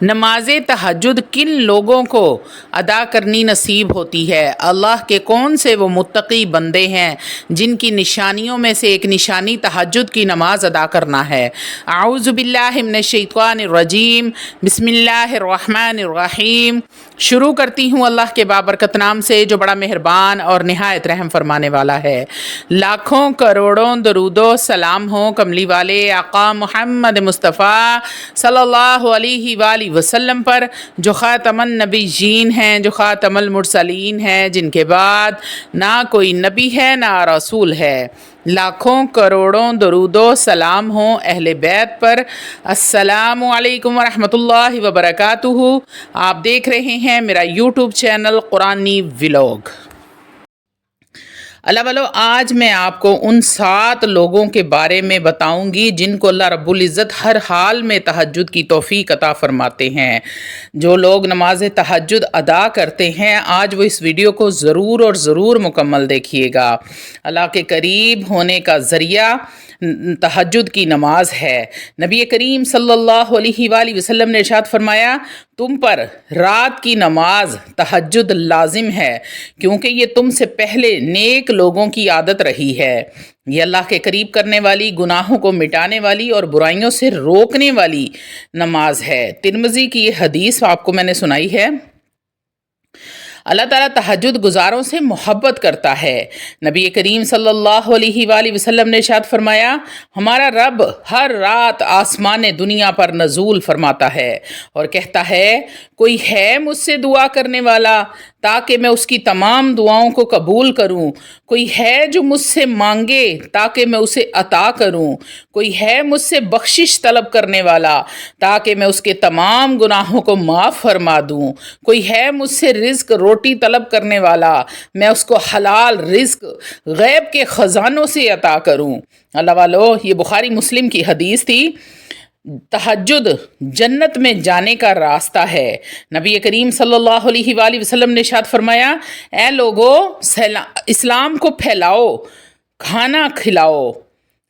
نماز تہجد کن لوگوں کو ادا کرنی نصیب ہوتی ہے؟ اللہ کے کون سے وہ متقی بندے ہیں جن کی نشانیوں میں سے ایک نشانی تہجد کی نماز ادا کرنا ہے۔ اعوذ باللہ من الشیطان الرجیم، بسم اللہ الرحمن الرحیم۔ شروع کرتی ہوں اللہ کے بابرکت نام سے جو بڑا مہربان اور نہایت رحم فرمانے والا ہے۔ لاکھوں کروڑوں درود و سلام ہوں کملی والے آقا محمد مصطفیٰ صلی اللہ علیہ وآلہ وسلم پر، جو خاتم النبیین ہیں، جو خاتم المرسلین ہیں، جن کے بعد نہ کوئی نبی ہے نہ رسول ہے۔ لاکھوں کروڑوں درود و سلام ہوں اہل بیت پر۔ السلام علیکم ورحمۃ اللہ وبرکاتہ۔ آپ دیکھ رہے ہیں میرا یوٹیوب چینل قرآنی ولاگ۔ اللہ والو، آج میں آپ کو ان 7 لوگوں کے بارے میں بتاؤں گی جن کو اللہ رب العزت ہر حال میں تہجد کی توفیق عطا فرماتے ہیں۔ جو لوگ نماز تہجد ادا کرتے ہیں، آج وہ اس ویڈیو کو ضرور اور ضرور مکمل دیکھیے گا۔ اللہ کے قریب ہونے کا ذریعہ تہجد کی نماز ہے۔ نبی کریم صلی اللہ علیہ وآلہ وسلم نے ارشاد فرمایا، تم پر رات کی نماز تہجد لازم ہے، کیونکہ یہ تم سے پہلے نیک لوگوں کی عادت رہی ہے۔ یہ اللہ کے قریب کرنے والی، گناہوں کو مٹانے والی اور برائیوں سے روکنے والی نماز ہے۔ ترمذی کی یہ حدیث آپ کو میں نے سنائی ہے۔ اللہ تعالیٰ تہجد گزاروں سے محبت کرتا ہے۔ نبی کریم صلی اللہ علیہ وآلہ وسلم نے ارشاد فرمایا، ہمارا رب ہر رات آسمان دنیا پر نزول فرماتا ہے اور کہتا ہے، کوئی ہے مجھ سے دعا کرنے والا تاکہ میں اس کی تمام دعاؤں کو قبول کروں؟ کوئی ہے جو مجھ سے مانگے تاکہ میں اسے عطا کروں؟ کوئی ہے مجھ سے بخشش طلب کرنے والا تاکہ میں اس کے تمام گناہوں کو معاف فرما دوں؟ کوئی ہے مجھ سے رزق روٹی طلب کرنے والا، میں اس کو حلال رزق غیب کے خزانوں سے عطا کروں؟ اللہ والو، یہ بخاری مسلم کی حدیث تھی۔ تہجد جنت میں جانے کا راستہ ہے۔ نبی کریم صلی اللہ علیہ وآلہ وسلم نے ارشاد فرمایا، اے لوگو، اسلام کو پھیلاؤ، کھانا کھلاؤ،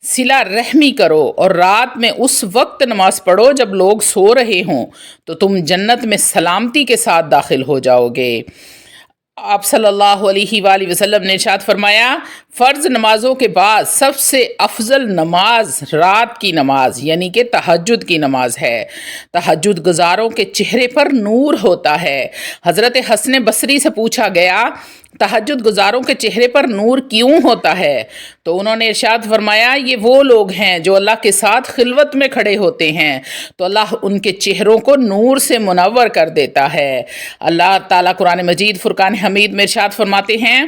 صلہ رحمی کرو اور رات میں اس وقت نماز پڑھو جب لوگ سو رہے ہوں، تو تم جنت میں سلامتی کے ساتھ داخل ہو جاؤ گے۔ آپ صلی اللہ علیہ وآلہ وسلم نے ارشاد فرمایا، فرض نمازوں کے بعد سب سے افضل نماز رات کی نماز یعنی کہ تہجد کی نماز ہے۔ تہجد گزاروں کے چہرے پر نور ہوتا ہے۔ حضرت حسن بصری سے پوچھا گیا، تہجد گزاروں کے چہرے پر نور کیوں ہوتا ہے؟ تو انہوں نے ارشاد فرمایا، یہ وہ لوگ ہیں جو اللہ کے ساتھ خلوت میں کھڑے ہوتے ہیں تو اللہ ان کے چہروں کو نور سے منور کر دیتا ہے۔ اللہ تعالیٰ قرآن مجید فرقان حمید میں ارشاد فرماتے ہیں،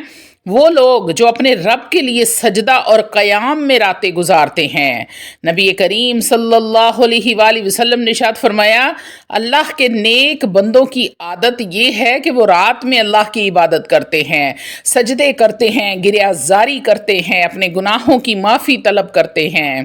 وہ لوگ جو اپنے رب کے لیے سجدہ اور قیام میں راتیں گزارتے ہیں۔ نبی کریم صلی اللہ علیہ وآلہ وسلم نے ارشاد فرمایا، اللہ کے نیک بندوں کی عادت یہ ہے کہ وہ رات میں اللہ کی عبادت کرتے ہیں، سجدے کرتے ہیں، گریہ زاری کرتے ہیں، اپنے گناہوں کی معافی طلب کرتے ہیں۔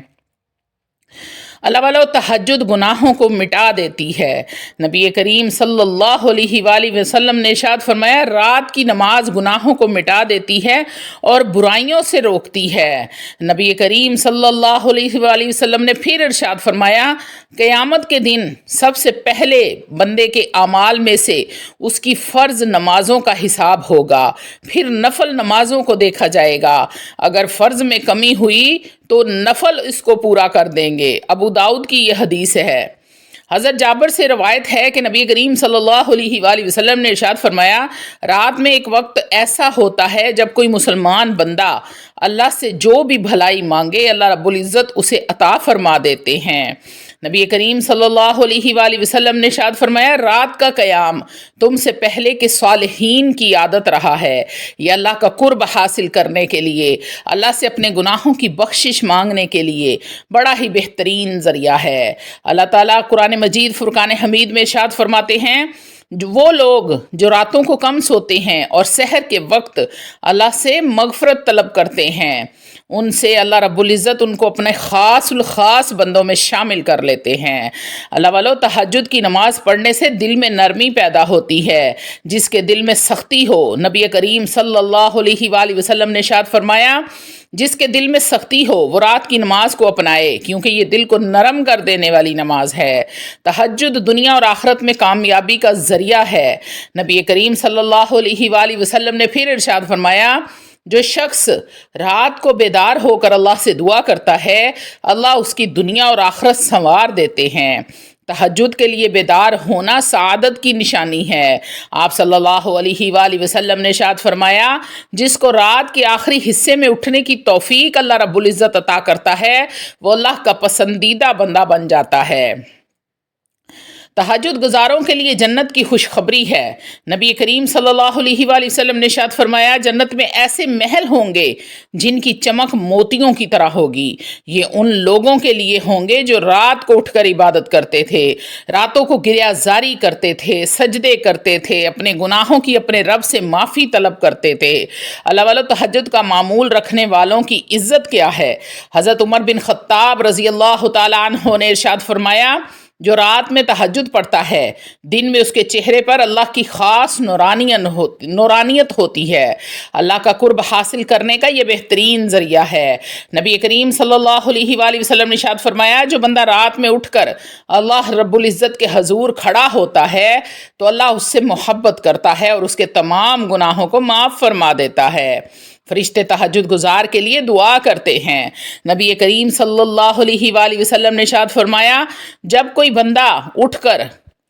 اللہ والو، تہجد گناہوں کو مٹا دیتی ہے۔ نبی کریم صلی اللہ علیہ وآلہ وسلم نے ارشاد فرمایا، رات کی نماز گناہوں کو مٹا دیتی ہے اور برائیوں سے روکتی ہے۔ نبی کریم صلی اللہ علیہ وآلہ وسلم نے پھر ارشاد فرمایا، قیامت کے دن سب سے پہلے بندے کے اعمال میں سے اس کی فرض نمازوں کا حساب ہوگا، پھر نفل نمازوں کو دیکھا جائے گا۔ اگر فرض میں کمی ہوئی تو نفل اس کو پورا کر دیں گے۔ ابو داؤد کی یہ حدیث ہے۔ حضرت جابر سے روایت ہے کہ نبی کریم صلی اللہ علیہ وآلہ وسلم نے ارشاد فرمایا، رات میں ایک وقت ایسا ہوتا ہے جب کوئی مسلمان بندہ اللہ سے جو بھی بھلائی مانگے اللہ رب العزت اسے عطا فرما دیتے ہیں۔ نبی کریم صلی اللہ علیہ وآلہ وسلم نے ارشاد فرمایا، رات کا قیام تم سے پہلے کے صالحین کی عادت رہا ہے۔ یہ اللہ کا قرب حاصل کرنے کے لیے، اللہ سے اپنے گناہوں کی بخشش مانگنے کے لیے بڑا ہی بہترین ذریعہ ہے۔ اللہ تعالیٰ قرآن مجید فرقان حمید میں ارشاد فرماتے ہیں، وہ لوگ جو راتوں کو کم سوتے ہیں اور سحر کے وقت اللہ سے مغفرت طلب کرتے ہیں، ان سے اللہ رب العزت ان کو اپنے خاص الخاص بندوں میں شامل کر لیتے ہیں۔ اللہ والو، تہجد کی نماز پڑھنے سے دل میں نرمی پیدا ہوتی ہے۔ جس کے دل میں سختی ہو، نبی کریم صلی اللہ علیہ وآلہ وسلم نے ارشاد فرمایا، جس کے دل میں سختی ہو وہ رات کی نماز کو اپنائے، کیونکہ یہ دل کو نرم کر دینے والی نماز ہے۔ تہجد دنیا اور آخرت میں کامیابی کا ذریعہ ہے۔ نبی کریم صلی اللہ علیہ وآلہ وسلم نے پھر ارشاد فرمایا، جو شخص رات کو بیدار ہو کر اللہ سے دعا کرتا ہے، اللہ اس کی دنیا اور آخرت سنوار دیتے ہیں۔ تہجد کے لیے بیدار ہونا سعادت کی نشانی ہے۔ آپ صلی اللہ علیہ وآلہ وسلم نے ارشاد فرمایا، جس کو رات کے آخری حصے میں اٹھنے کی توفیق اللہ رب العزت عطا کرتا ہے، وہ اللہ کا پسندیدہ بندہ بن جاتا ہے۔ تہجد گزاروں کے لیے جنت کی خوشخبری ہے۔ نبی کریم صلی اللہ علیہ وآلہ وسلم نے ارشاد فرمایا، جنت میں ایسے محل ہوں گے جن کی چمک موتیوں کی طرح ہوگی۔ یہ ان لوگوں کے لیے ہوں گے جو رات کو اٹھ کر عبادت کرتے تھے، راتوں کو گریہ زاری کرتے تھے، سجدے کرتے تھے، اپنے گناہوں کی اپنے رب سے معافی طلب کرتے تھے۔ اللہ والو، تہجد کا معمول رکھنے والوں کی عزت کیا ہے؟ حضرت عمر بن خطاب رضی اللہ تعالیٰ عنہ نے ارشاد فرمایا، جو رات میں تہجد پڑھتا ہے، دن میں اس کے چہرے پر اللہ کی خاص نورانیت ہوتی ہے۔ اللہ کا قرب حاصل کرنے کا یہ بہترین ذریعہ ہے۔ نبی کریم صلی اللہ علیہ وآلہ وسلم نے ارشاد فرمایا، جو بندہ رات میں اٹھ کر اللہ رب العزت کے حضور کھڑا ہوتا ہے تو اللہ اس سے محبت کرتا ہے اور اس کے تمام گناہوں کو معاف فرما دیتا ہے۔ فرشتے تہجد گزار کے لیے دعا کرتے ہیں۔ نبی کریم صلی اللہ علیہ وآلہ وسلم نے ارشاد فرمایا، جب کوئی بندہ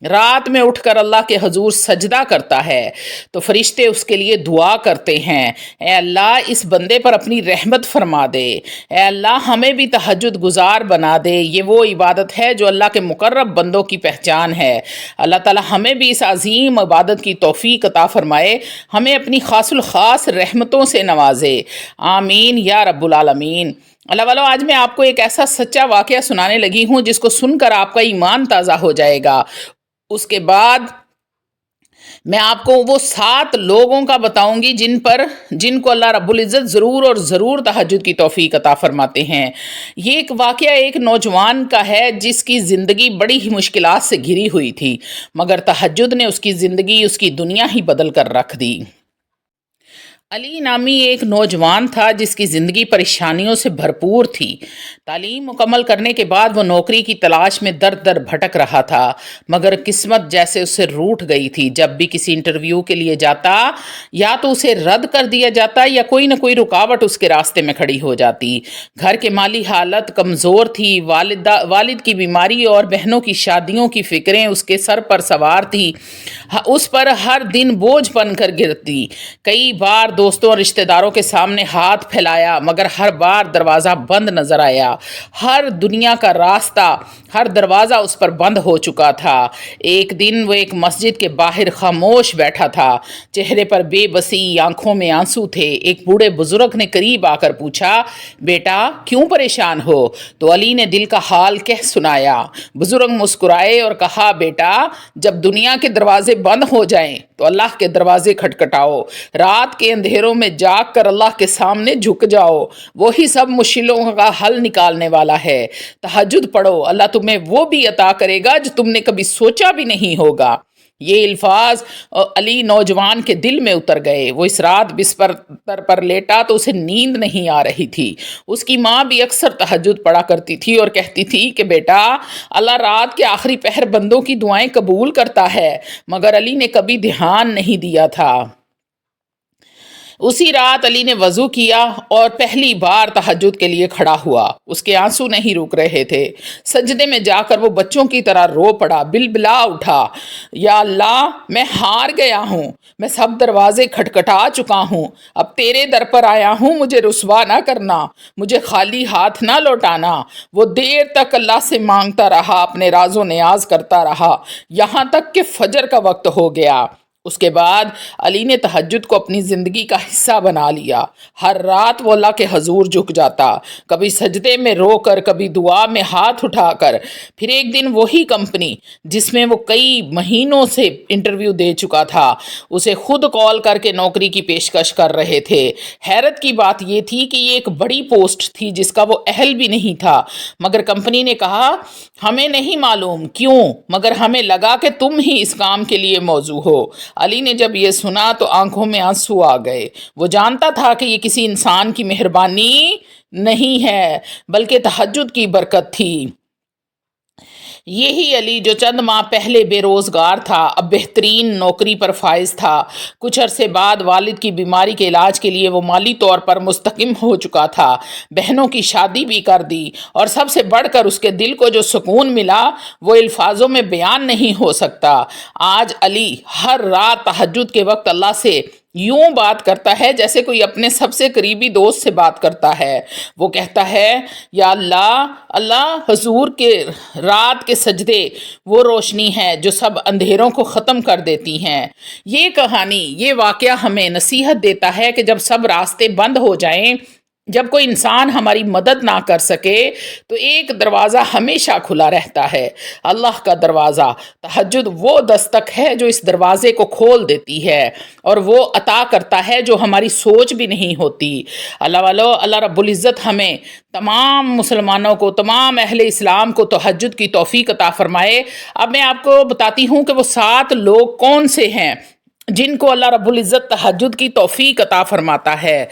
رات میں اٹھ کر اللہ کے حضور سجدہ کرتا ہے تو فرشتے اس کے لیے دعا کرتے ہیں، اے اللہ اس بندے پر اپنی رحمت فرما دے، اے اللہ ہمیں بھی تہجد گزار بنا دے۔ یہ وہ عبادت ہے جو اللہ کے مقرب بندوں کی پہچان ہے۔ اللہ تعالی ہمیں بھی اس عظیم عبادت کی توفیق عطا فرمائے، ہمیں اپنی خاص الخاص رحمتوں سے نوازے، آمین یا رب العالمین۔ اللہ والو، آج میں آپ کو ایک ایسا سچا واقعہ سنانے لگی ہوں جس کو سن کر آپ کا ایمان تازہ ہو جائے گا۔ اس کے بعد میں آپ کو وہ 7 لوگوں کا بتاؤں گی جن کو اللہ رب العزت ضرور اور ضرور تہجد کی توفیق عطا فرماتے ہیں۔ یہ ایک واقعہ ایک نوجوان کا ہے جس کی زندگی بڑی ہی مشکلات سے گھری ہوئی تھی، مگر تہجد نے اس کی زندگی، اس کی دنیا ہی بدل کر رکھ دی۔ علی نامی ایک نوجوان تھا جس کی زندگی پریشانیوں سے بھرپور تھی۔ تعلیم مکمل کرنے کے بعد وہ نوکری کی تلاش میں در در بھٹک رہا تھا، مگر قسمت جیسے اسے روٹھ گئی تھی۔ جب بھی کسی انٹرویو کے لیے جاتا، یا تو اسے رد کر دیا جاتا یا کوئی نہ کوئی رکاوٹ اس کے راستے میں کھڑی ہو جاتی۔ گھر کے مالی حالت کمزور تھی، والد کی بیماری اور بہنوں کی شادیوں کی فکریں اس کے سر پر سوار تھی، اس پر ہر دن بوجھ بن کر گرتی۔ کئی بار دوستوں اور رشتہ داروں کے سامنے ہاتھ پھیلایا، مگر ہر بار دروازہ بند نظر آیا۔ ہر دنیا کا راستہ، ہر دروازہ اس پر بند ہو چکا تھا۔ ایک دن وہ ایک مسجد کے باہر خاموش بیٹھا تھا، چہرے پر بے بسی، آنکھوں میں آنسو تھے۔ ایک بوڑھے بزرگ نے قریب آ کر پوچھا، بیٹا کیوں پریشان ہو؟ تو علی نے دل کا حال کہہ سنایا۔ بزرگ مسکرائے اور کہا، بیٹا جب دنیا کے دروازے بند ہو جائیں تو اللہ کے دروازے کھٹکھٹاؤ، رات کے اندھیروں میں جاگ کر اللہ کے سامنے جھک جاؤ، وہی سب مشکلوں کا حل نکالنے والا ہے۔ تہجد پڑھو، اللہ تمہیں وہ بھی عطا کرے گا جو تم نے کبھی سوچا بھی نہیں ہوگا۔ یہ الفاظ علی نوجوان کے دل میں اتر گئے۔ وہ اس رات بستر پر لیٹا تو اسے نیند نہیں آ رہی تھی۔ اس کی ماں بھی اکثر تہجد پڑھا کرتی تھی اور کہتی تھی کہ بیٹا اللہ رات کے آخری پہر بندوں کی دعائیں قبول کرتا ہے، مگر علی نے کبھی دھیان نہیں دیا تھا۔ اسی رات علی نے وضو کیا اور پہلی بار تہجد کے لیے کھڑا ہوا۔ اس کے آنسو نہیں رک رہے تھے۔ سجدے میں جا کر وہ بچوں کی طرح رو پڑا، بلبلا اٹھا، یا اللہ میں ہار گیا ہوں، میں سب دروازے کھٹکھٹا چکا ہوں، اب تیرے در پر آیا ہوں، مجھے رسوا نہ کرنا، مجھے خالی ہاتھ نہ لوٹانا۔ وہ دیر تک اللہ سے مانگتا رہا، اپنے راز و نیاز کرتا رہا، یہاں تک کہ فجر کا وقت ہو گیا۔ اس کے بعد علی نے تہجد کو اپنی زندگی کا حصہ بنا لیا۔ ہر رات وہ اللہ کے حضور جھک جاتا، کبھی سجدے میں رو کر، کبھی دعا میں ہاتھ اٹھا کر۔ پھر ایک دن وہی کمپنی جس میں وہ کئی مہینوں سے انٹرویو دے چکا تھا، اسے خود کال کر کے نوکری کی پیشکش کر رہے تھے۔ حیرت کی بات یہ تھی کہ یہ ایک بڑی پوسٹ تھی جس کا وہ اہل بھی نہیں تھا، مگر کمپنی نے کہا ہمیں نہیں معلوم کیوں، مگر ہمیں لگا کہ تم ہی اس کام کے لیے موزوں ہو۔ علی نے جب یہ سنا تو آنکھوں میں آنسو آ گئے۔ وہ جانتا تھا کہ یہ کسی انسان کی مہربانی نہیں ہے بلکہ تہجد کی برکت تھی۔ یہی علی جو چند ماہ پہلے بے روزگار تھا اب بہترین نوکری پر فائز تھا۔ کچھ عرصے بعد والد کی بیماری کے علاج کے لیے وہ مالی طور پر مستحکم ہو چکا تھا، بہنوں کی شادی بھی کر دی، اور سب سے بڑھ کر اس کے دل کو جو سکون ملا وہ الفاظوں میں بیان نہیں ہو سکتا۔ آج علی ہر رات تہجد کے وقت اللہ سے یوں بات کرتا ہے جیسے کوئی اپنے سب سے قریبی دوست سے بات کرتا ہے۔ وہ کہتا ہے یا اللہ حضور کے رات کے سجدے وہ روشنی ہے جو سب اندھیروں کو ختم کر دیتی ہیں۔ یہ کہانی، یہ واقعہ ہمیں نصیحت دیتا ہے کہ جب سب راستے بند ہو جائیں، جب کوئی انسان ہماری مدد نہ کر سکے تو ایک دروازہ ہمیشہ کھلا رہتا ہے، اللہ کا دروازہ۔ تہجد وہ دستک ہے جو اس دروازے کو کھول دیتی ہے اور وہ عطا کرتا ہے جو ہماری سوچ بھی نہیں ہوتی۔ اللہ رب العزت ہمیں تمام مسلمانوں کو، تمام اہل اسلام کو تہجد کی توفیق عطا فرمائے۔ اب میں آپ کو بتاتی ہوں کہ وہ 7 لوگ کون سے ہیں جن کو اللہ رب العزت تہجد کی توفیق عطا فرماتا ہے۔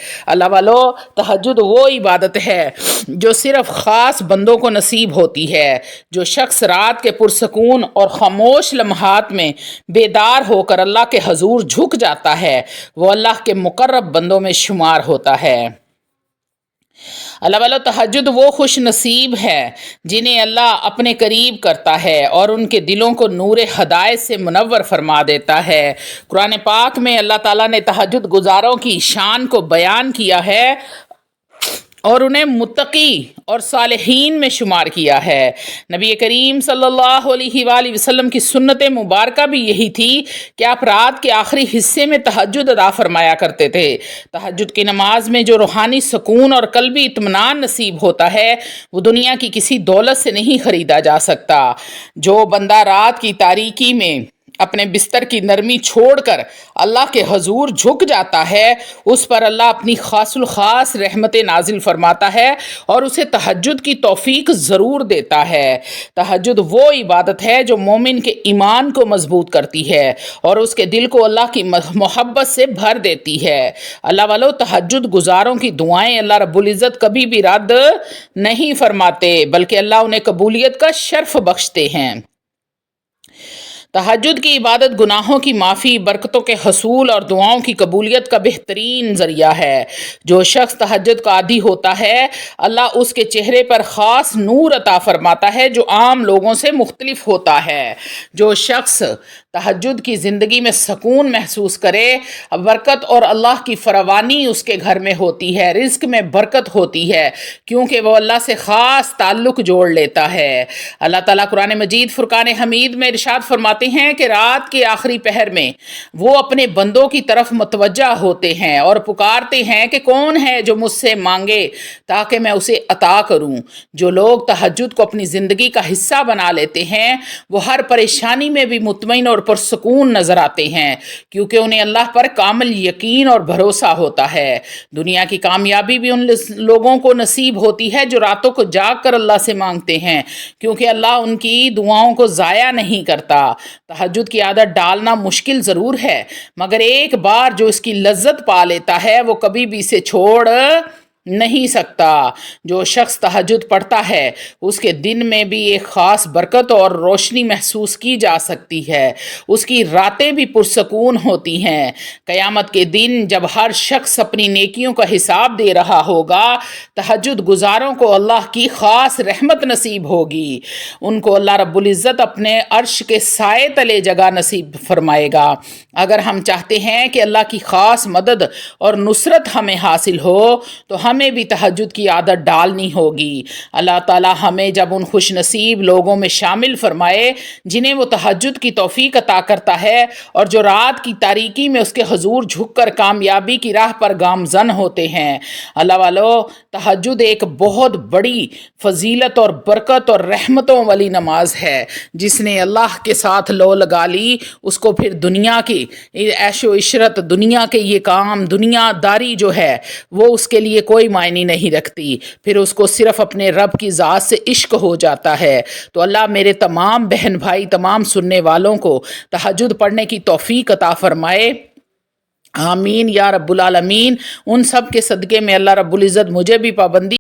تہجد وہ عبادت ہے جو صرف خاص بندوں کو نصیب ہوتی ہے۔ جو شخص رات کے پرسکون اور خاموش لمحات میں بیدار ہو کر اللہ کے حضور جھک جاتا ہے وہ اللہ کے مقرب بندوں میں شمار ہوتا ہے۔ تہجد وہ خوش نصیب ہے جنہیں اللہ اپنے قریب کرتا ہے اور ان کے دلوں کو نور ہدایت سے منور فرما دیتا ہے۔ قرآن پاک میں اللہ تعالیٰ نے تہجد گزاروں کی شان کو بیان کیا ہے اور انہیں متقی اور صالحین میں شمار کیا ہے۔ نبی کریم صلی اللہ علیہ وآلہ وسلم کی سنت مبارکہ بھی یہی تھی کہ آپ رات کے آخری حصے میں تہجد ادا فرمایا کرتے تھے۔ تہجد کی نماز میں جو روحانی سکون اور قلبی اطمینان نصیب ہوتا ہے وہ دنیا کی کسی دولت سے نہیں خریدا جا سکتا۔ جو بندہ رات کی تاریکی میں اپنے بستر کی نرمی چھوڑ کر اللہ کے حضور جھک جاتا ہے اس پر اللہ اپنی خاص الخاص رحمت نازل فرماتا ہے اور اسے تہجد کی توفیق ضرور دیتا ہے۔ تہجد وہ عبادت ہے جو مومن کے ایمان کو مضبوط کرتی ہے اور اس کے دل کو اللہ کی محبت سے بھر دیتی ہے۔ تہجد گزاروں کی دعائیں اللہ رب العزت کبھی بھی رد نہیں فرماتے بلکہ اللہ انہیں قبولیت کا شرف بخشتے ہیں۔ تہجد کی عبادت گناہوں کی معافی، برکتوں کے حصول اور دعاؤں کی قبولیت کا بہترین ذریعہ ہے۔ جو شخص تہجد کا عادی ہوتا ہے اللہ اس کے چہرے پر خاص نور عطا فرماتا ہے جو عام لوگوں سے مختلف ہوتا ہے۔ جو شخص تہجد کی زندگی میں سکون محسوس کرے، برکت اور اللہ کی فراوانی اس کے گھر میں ہوتی ہے، رزق میں برکت ہوتی ہے کیونکہ وہ اللہ سے خاص تعلق جوڑ لیتا ہے۔ اللہ تعالیٰ قرآن مجید فرقان حمید میں ارشاد فرماتے ہیں کہ رات کے آخری پہر میں وہ اپنے بندوں کی طرف متوجہ ہوتے ہیں اور پکارتے ہیں کہ کون ہے جو مجھ سے مانگے تاکہ میں اسے عطا کروں۔ جو لوگ تہجد کو اپنی زندگی کا حصہ بنا لیتے ہیں وہ ہر پریشانی میں بھی مطمئن اور پرسکون نظر آتے ہیں کیونکہ انہیں اللہ پر کامل یقین اور بھروسہ ہوتا ہے۔ دنیا کی کامیابی بھی ان لوگوں کو نصیب ہوتی ہے جو راتوں کو جاگ کر اللہ سے مانگتے ہیں کیونکہ اللہ ان کی دعاؤں کو ضائع نہیں کرتا۔ تہجد کی عادت ڈالنا مشکل ضرور ہے مگر ایک بار جو اس کی لذت پا لیتا ہے وہ کبھی بھی اسے چھوڑ نہیں سکتا۔ جو شخص تہجد پڑھتا ہے اس کے دن میں بھی ایک خاص برکت اور روشنی محسوس کی جا سکتی ہے، اس کی راتیں بھی پرسکون ہوتی ہیں۔ قیامت کے دن جب ہر شخص اپنی نیکیوں کا حساب دے رہا ہوگا تہجد گزاروں کو اللہ کی خاص رحمت نصیب ہوگی، ان کو اللہ رب العزت اپنے عرش کے سائے تلے جگہ نصیب فرمائے گا۔ اگر ہم چاہتے ہیں کہ اللہ کی خاص مدد اور نصرت ہمیں حاصل ہو تو ہم ہمیں بھی تہجد کی عادت ڈالنی ہوگی۔ اللہ تعالی ہمیں جب ان خوش نصیب لوگوں میں شامل فرمائے جنہیں وہ تہجد کی توفیق عطا کرتا ہے اور جو رات کی تاریکی میں اس کے حضور جھک کر کامیابی کی راہ پر گامزن ہوتے ہیں۔ اللہ والو، تہجد ایک بہت بڑی فضیلت اور برکت اور رحمتوں والی نماز ہے۔ جس نے اللہ کے ساتھ لو لگا لی اس کو پھر دنیا کی عیش و عشرت، دنیا کے یہ کام، دنیا داری جو ہے وہ اس کے لیے کوئی معنی نہیں رکھتی، پھر اس کو صرف اپنے رب کی ذات سے عشق ہو جاتا ہے۔ تو اللہ میرے تمام بہن بھائی، تمام سننے والوں کو تہجد پڑھنے کی توفیق عطا فرمائے، آمین یا رب العالمین۔ ان سب کے صدقے میں اللہ رب العزت مجھے بھی پابندی